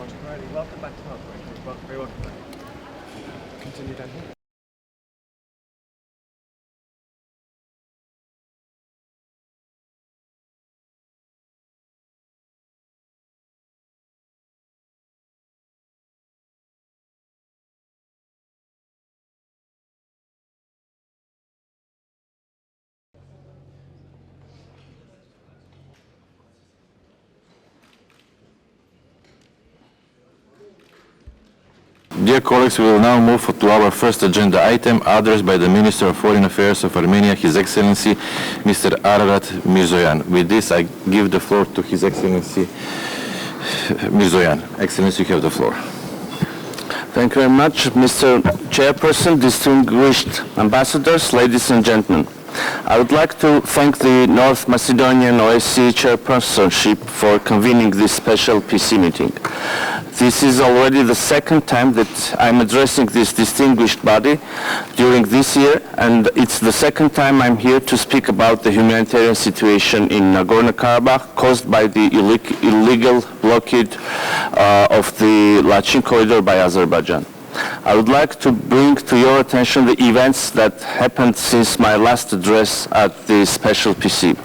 much, Alrighty, welcome back to Hong Very welcome back. Continue down here. Dear colleagues, we will now move to our first agenda item, addressed by the Minister of Foreign Affairs of Armenia, His Excellency Mr. Ararat Mirzoyan. With this, I give the floor to His Excellency Mirzoyan. Excellency, you have the floor. Thank you very much, Mr. Chairperson, distinguished ambassadors, ladies and gentlemen. I would like to thank the North Macedonian OSCE chairpersonship for convening this special PC meeting. This is already the second time that I'm addressing this distinguished body during this year, and it's the second time I'm here to speak about the humanitarian situation in Nagorno-Karabakh caused by the illegal blockade of the Lachin corridor by Azerbaijan. I would like to bring to your attention the events that happened since my last address at the special PC.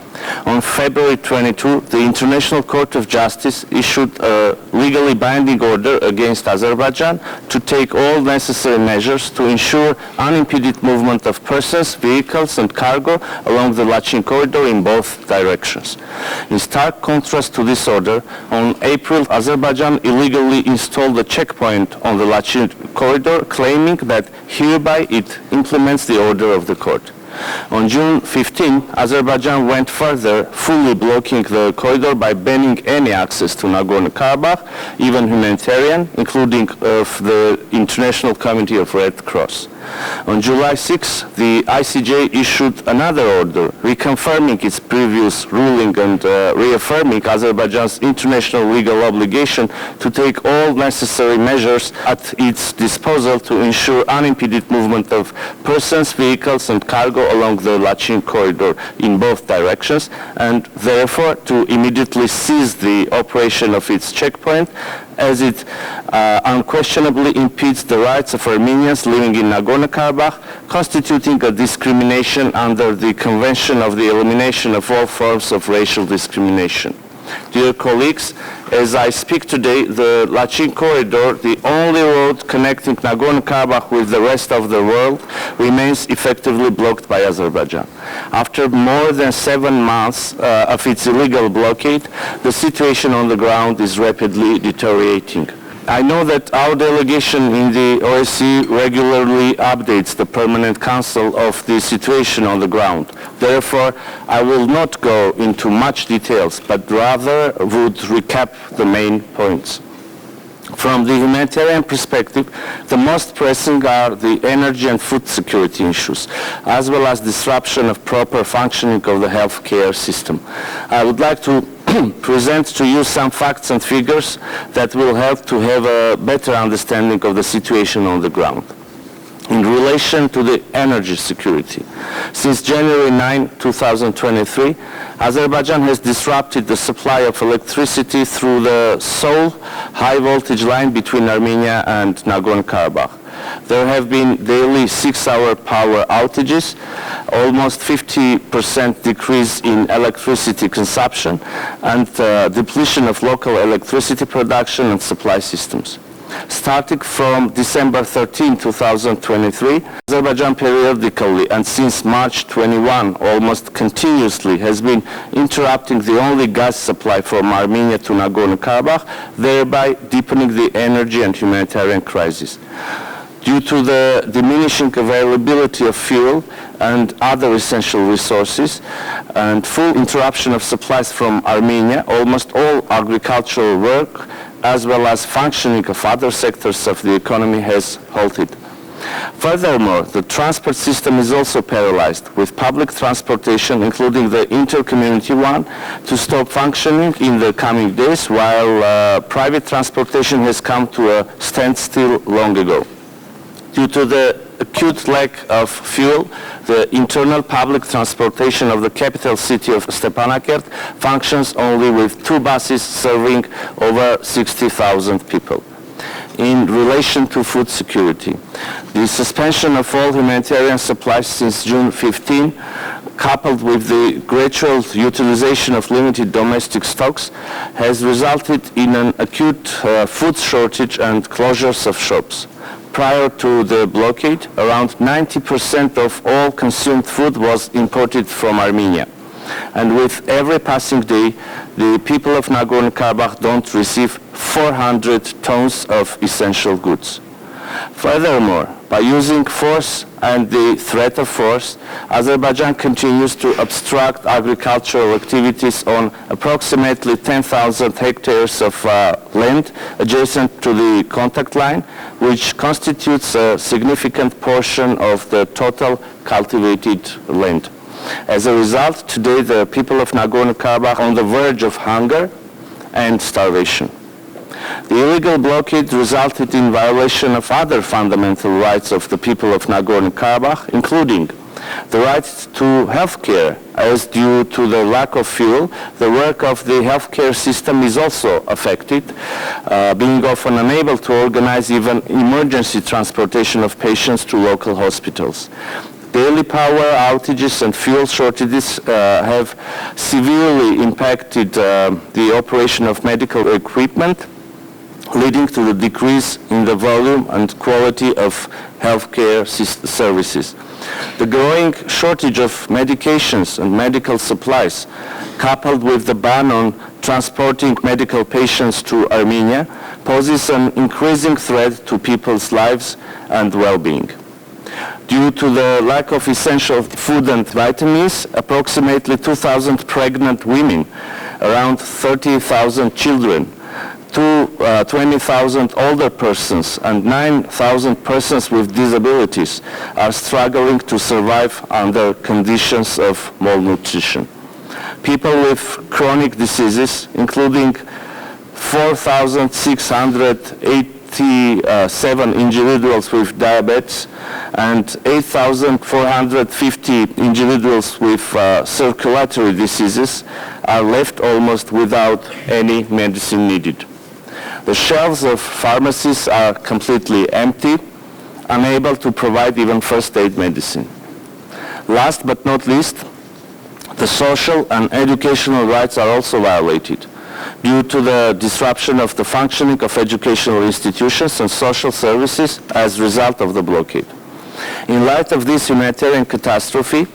On February 22, the International Court of Justice issued a legally binding order against Azerbaijan to take all necessary measures to ensure unimpeded movement of persons, vehicles and cargo along the Lachin corridor in both directions. In stark contrast to this order, on April, Azerbaijan illegally installed a checkpoint on the Lachin corridor, claiming that hereby it implements the order of the court. On June 15, Azerbaijan went further, fully blocking the corridor by banning any access to Nagorno-Karabakh, even humanitarian, including the International Committee of Red Cross. On July 6, the ICJ issued another order, reconfirming its previous ruling and reaffirming Azerbaijan's international legal obligation to take all necessary measures at its disposal to ensure unimpeded movement of persons, vehicles and cargo along the Lachin corridor in both directions, and therefore to immediately cease the operation of its checkpoint, as it unquestionably impedes the rights of Armenians living in Nagorno-Karabakh, constituting a discrimination under the Convention of the Elimination of All Forms of Racial Discrimination. Dear colleagues, as I speak today, the Lachin corridor, the only road connecting Nagorno-Karabakh with the rest of the world, remains effectively blocked by Azerbaijan. After more than 7 months of its illegal blockade, the situation on the ground is rapidly deteriorating. I know that our delegation in the OSCE regularly updates the Permanent Council of the situation on the ground. Therefore, I will not go into much details, but rather would recap the main points. From the humanitarian perspective, the most pressing are the energy and food security issues, as well as disruption of proper functioning of the healthcare system. I would like to present to you some facts and figures that will help to have a better understanding of the situation on the ground. In relation to the energy security, since January 9, 2023, Azerbaijan has disrupted the supply of electricity through the sole high-voltage line between Armenia and Nagorno-Karabakh. There have been daily 6-hour power outages, almost 50% decrease in electricity consumption, and depletion of local electricity production and supply systems. Starting from December 13, 2023, Azerbaijan periodically and since March 21 almost continuously has been interrupting the only gas supply from Armenia to Nagorno-Karabakh, thereby deepening the energy and humanitarian crisis. Due to the diminishing availability of fuel and other essential resources and full interruption of supplies from Armenia, almost all agricultural work as well as functioning of other sectors of the economy has halted. Furthermore, the transport system is also paralyzed, with public transportation, including the inter-community one, to stop functioning in the coming days, while private transportation has come to a standstill long ago. Due to the acute lack of fuel, the internal public transportation of the capital city of Stepanakert functions only with 2 buses serving over 60,000 people. In relation to food security, the suspension of all humanitarian supplies since June 15, coupled with the gradual utilization of limited domestic stocks, has resulted in an acute food shortage and closures of shops. Prior to the blockade, around 90% of all consumed food was imported from Armenia. And with every passing day, the people of Nagorno-Karabakh don't receive 400 tons of essential goods. Furthermore, by using force and the threat of force, Azerbaijan continues to obstruct agricultural activities on approximately 10,000 hectares of land adjacent to the contact line, which constitutes a significant portion of the total cultivated land. As a result, today the people of Nagorno-Karabakh are on the verge of hunger and starvation. The illegal blockade resulted in violation of other fundamental rights of the people of Nagorno-Karabakh, including the right to health care, as due to the lack of fuel, the work of the healthcare system is also affected, being often unable to organize even emergency transportation of patients to local hospitals. Daily power outages and fuel shortages have severely impacted the operation of medical equipment, leading to the decrease in the volume and quality of healthcare services. The growing shortage of medications and medical supplies, coupled with the ban on transporting medical patients to Armenia, poses an increasing threat to people's lives and well-being. Due to the lack of essential food and vitamins, approximately 2,000 pregnant women, around 30,000 children, 20,000 older persons and 9,000 persons with disabilities are struggling to survive under conditions of malnutrition. People with chronic diseases, including 4,687 individuals with diabetes and 8,450 individuals with circulatory diseases, are left almost without any medicine needed. The shelves of pharmacies are completely empty, unable to provide even first aid medicine. Last but not least, the social and educational rights are also violated due to the disruption of the functioning of educational institutions and social services as a result of the blockade. In light of this humanitarian catastrophe,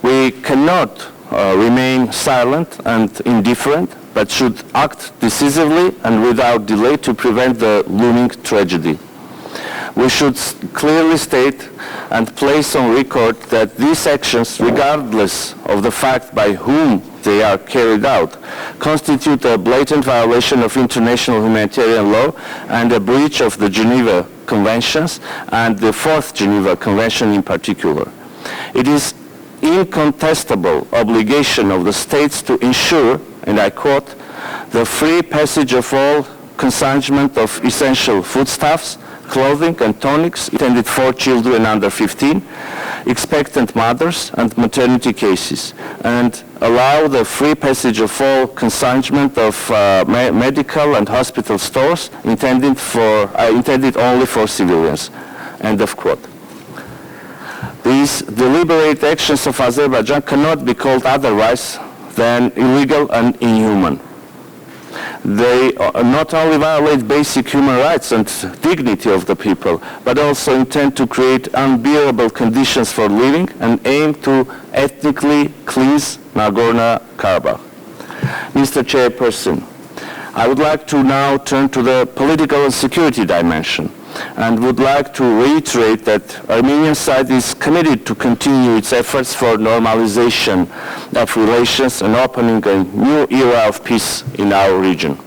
we cannot remain silent and indifferent, but should act decisively and without delay to prevent the looming tragedy. We should clearly state and place on record that these actions, regardless of the fact by whom they are carried out, constitute a blatant violation of international humanitarian law and a breach of the Geneva Conventions and the Fourth Geneva Convention in particular. It is incontestable obligation of the states to ensure, and I quote, the free passage of all consignment of essential foodstuffs, clothing and tonics intended for children under 15, expectant mothers and maternity cases, and allow the free passage of all consignment of medical and hospital stores intended only for civilians. End of quote. These deliberate actions of Azerbaijan cannot be called otherwise than illegal and inhuman. They not only violate basic human rights and dignity of the people, but also intend to create unbearable conditions for living and aim to ethnically cleanse Nagorno-Karabakh. Mr. Chairperson, I would like to now turn to the political and security dimension, and would like to reiterate that Armenian side is committed to continue its efforts for normalization of relations and opening a new era of peace in our region.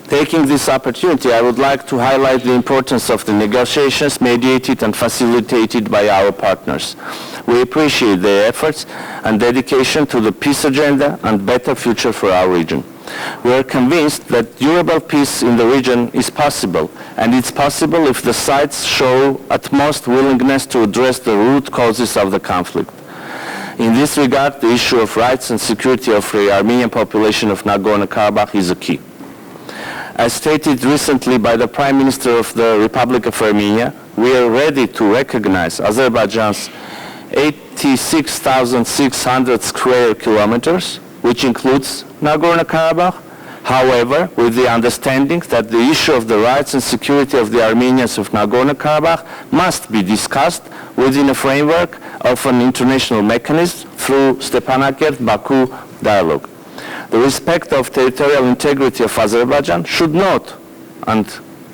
Taking this opportunity, I would like to highlight the importance of the negotiations mediated and facilitated by our partners. We appreciate their efforts and dedication to the peace agenda and better future for our region. We are convinced that durable peace in the region is possible, and it's possible if the sides show utmost willingness to address the root causes of the conflict. In this regard, the issue of rights and security of the Armenian population of Nagorno-Karabakh is a key. As stated recently by the Prime Minister of the Republic of Armenia, we are ready to recognize Azerbaijan's 86,600 square kilometers, which includes Nagorno-Karabakh, however, with the understanding that the issue of the rights and security of the Armenians of Nagorno-Karabakh must be discussed within a framework of an international mechanism through Stepanakert-Baku dialogue. The respect of territorial integrity of Azerbaijan should not and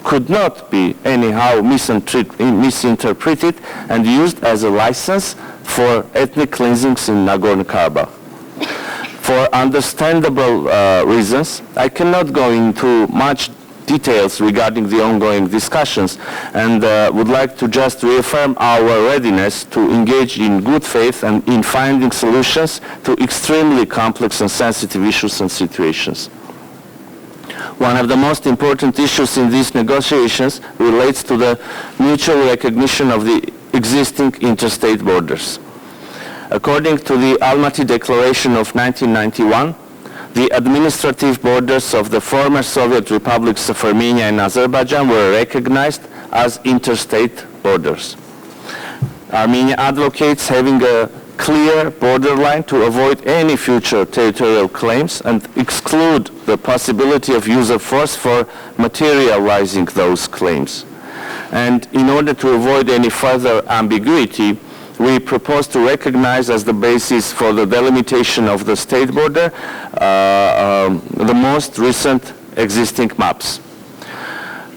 could not be anyhow misinterpreted and used as a license for ethnic cleansings in Nagorno-Karabakh. For understandable reasons, I cannot go into much details regarding the ongoing discussions and would like to just reaffirm our readiness to engage in good faith and in finding solutions to extremely complex and sensitive issues and situations. One of the most important issues in these negotiations relates to the mutual recognition of the existing interstate borders. According to the Almaty Declaration of 1991, the administrative borders of the former Soviet republics of Armenia and Azerbaijan were recognized as interstate borders. Armenia advocates having a clear borderline to avoid any future territorial claims and exclude the possibility of use of force for materializing those claims. And in order to avoid any further ambiguity, we propose to recognize as the basis for the delimitation of the state border the most recent existing maps.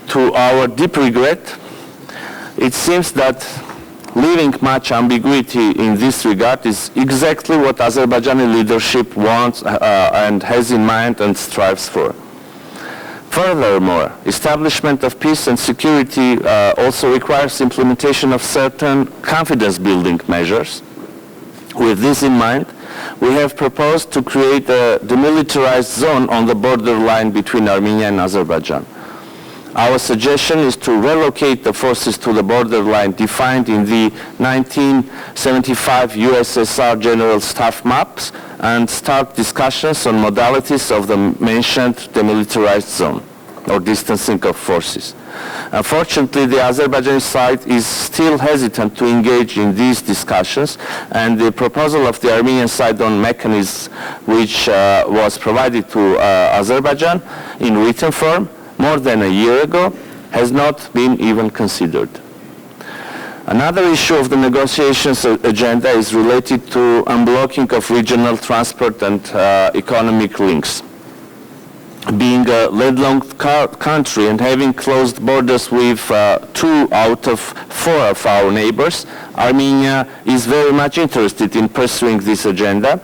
To our deep regret, it seems that leaving much ambiguity in this regard is exactly what Azerbaijani leadership wants and has in mind and strives for. Furthermore, establishment of peace and security also requires implementation of certain confidence-building measures. With this in mind, we have proposed to create a demilitarized zone on the borderline between Armenia and Azerbaijan. Our suggestion is to relocate the forces to the borderline defined in the 1975 USSR General Staff maps and start discussions on modalities of the mentioned demilitarized zone or distancing of forces. Unfortunately, the Azerbaijani side is still hesitant to engage in these discussions, and the proposal of the Armenian side on mechanisms which was provided to Azerbaijan in written form more than a year ago has not been even considered. Another issue of the negotiations agenda is related to unblocking of regional transport and economic links. Being a landlocked country and having closed borders with 2 out of 4 of our neighbors, Armenia is very much interested in pursuing this agenda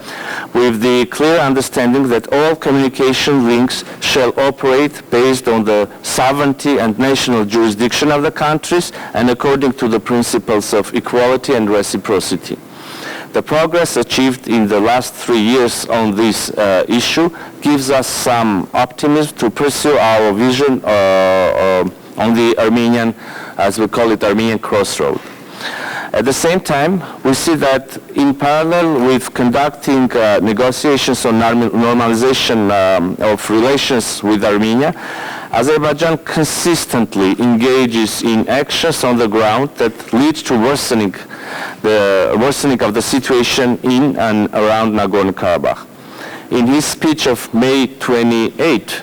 with the clear understanding that all communication links shall operate based on the sovereignty and national jurisdiction of the countries and according to the principles of equality and reciprocity. The progress achieved in the last 3 years on this issue gives us some optimism to pursue our vision on the Armenian, as we call it, Armenian crossroad. At the same time, we see that in parallel with conducting negotiations on normalization of relations with Armenia, Azerbaijan consistently engages in actions on the ground that lead to worsening of the situation in and around Nagorno-Karabakh. In his speech of May 28,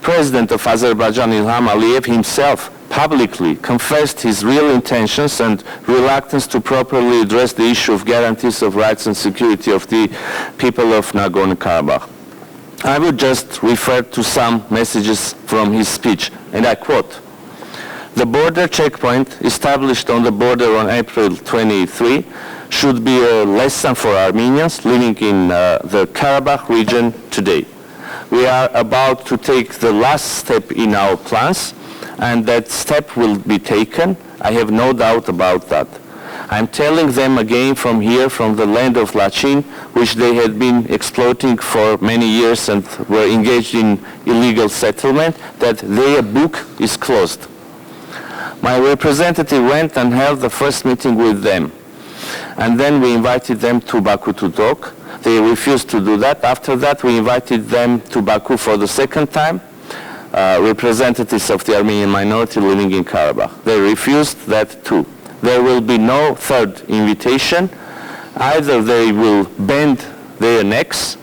President of Azerbaijan Ilham Aliyev himself publicly confessed his real intentions and reluctance to properly address the issue of guarantees of rights and security of the people of Nagorno-Karabakh. I would just refer to some messages from his speech, and I quote, "The border checkpoint established on the border on April 23 should be a lesson for Armenians living in the Karabakh region today. We are about to take the last step in our plans, and that step will be taken. I have no doubt about that. I'm telling them again from here, from the land of Lachin, which they had been exploiting for many years and were engaged in illegal settlement, that their book is closed. My representative went and held the first meeting with them. And then we invited them to Baku to talk. They refused to do that. After that, we invited them to Baku for the second time, representatives of the Armenian minority living in Karabakh. They refused that too. There will be no third invitation. Either they will bend their necks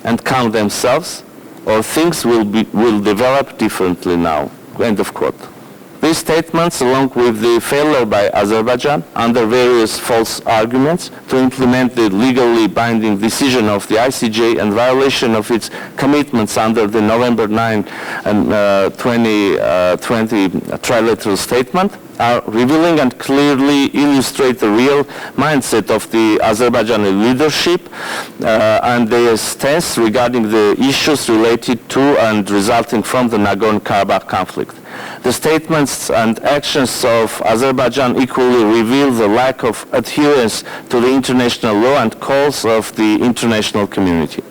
and count themselves, or things will develop differently now. End of quote. These statements, along with the failure by Azerbaijan under various false arguments to implement the legally binding decision of the ICJ and violation of its commitments under the November 9 and 2020 trilateral statement, are revealing and clearly illustrate the real mindset of the Azerbaijani leadership and their stance regarding the issues related to and resulting from the Nagorno-Karabakh conflict. The statements and actions of Azerbaijan equally reveal the lack of adherence to the international law and calls of the international community.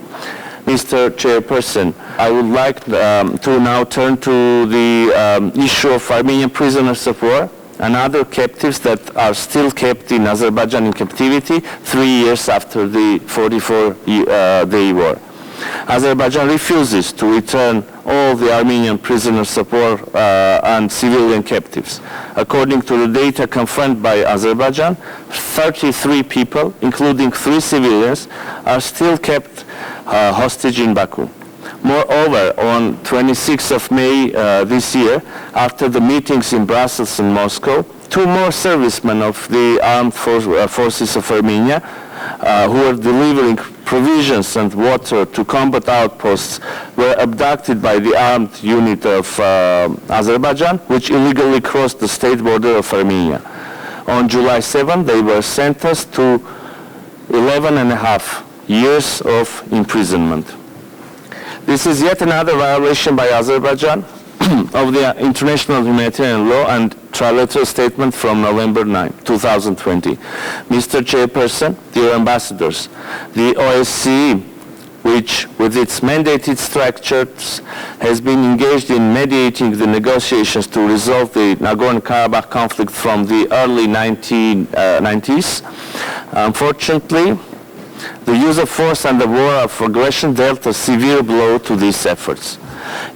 Mr. Chairperson, I would like to now turn to the issue of Armenian prisoners of war and other captives that are still kept in Azerbaijan in captivity 3 years after the 44-day war. Azerbaijan refuses to return all the Armenian prisoners of war and civilian captives. According to the data confirmed by Azerbaijan, 33 people, including 3 civilians, are still kept hostage in Baku. Moreover, on 26th of May this year, after the meetings in Brussels and Moscow, 2 more servicemen of the armed forces of Armenia who were delivering provisions and water to combat outposts were abducted by the armed unit of Azerbaijan, which illegally crossed the state border of Armenia. On July 7, they were sentenced to 11.5 years of imprisonment. This is yet another violation by Azerbaijan of the international humanitarian law and trilateral statement from November 9, 2020. Mr. Chairperson, dear ambassadors, the OSCE, which with its mandated structures has been engaged in mediating the negotiations to resolve the Nagorno-Karabakh conflict from the early 1990s, unfortunately, the use of force and the war of aggression dealt a severe blow to these efforts.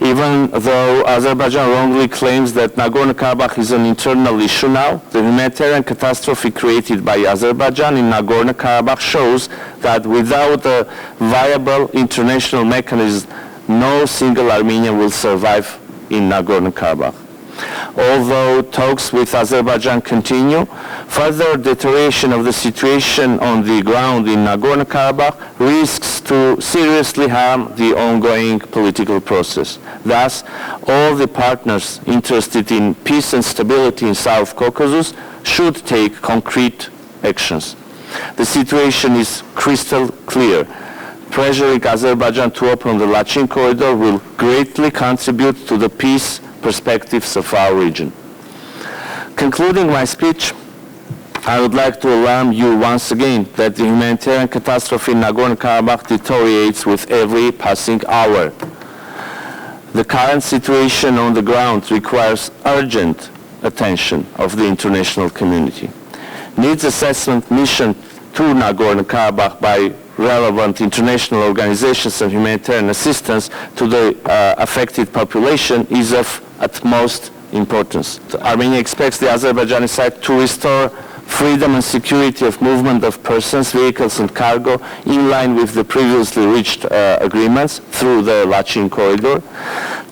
Even though Azerbaijan wrongly claims that Nagorno-Karabakh is an internal issue now, the humanitarian catastrophe created by Azerbaijan in Nagorno-Karabakh shows that without a viable international mechanism, no single Armenian will survive in Nagorno-Karabakh. Although talks with Azerbaijan continue, further deterioration of the situation on the ground in Nagorno-Karabakh risks to seriously harm the ongoing political process. Thus, all the partners interested in peace and stability in South Caucasus should take concrete actions. The situation is crystal clear. Pressuring Azerbaijan to open the Lachin corridor will greatly contribute to the peace perspectives of our region. Concluding my speech, I would like to alarm you once again that the humanitarian catastrophe in Nagorno-Karabakh deteriorates with every passing hour. The current situation on the ground requires urgent attention of the international community. Needs assessment mission to Nagorno-Karabakh by relevant international organizations and humanitarian assistance to the affected population is of utmost importance. Armenia expects the Azerbaijani side to restore freedom and security of movement of persons, vehicles and cargo in line with the previously reached agreements through the Lachin corridor,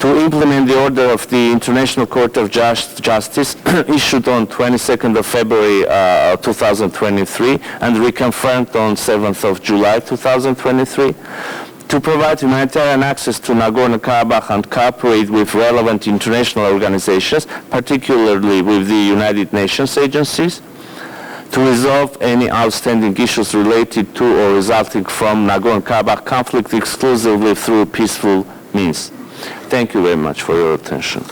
to implement the order of the International Court of Justice issued on 22nd of February 2023 and reconfirmed on 7th of July 2023, to provide humanitarian access to Nagorno-Karabakh and cooperate with relevant international organizations, particularly with the United Nations agencies, to resolve any outstanding issues related to or resulting from Nagorno-Karabakh conflict exclusively through peaceful means. Thank you very much for your attention.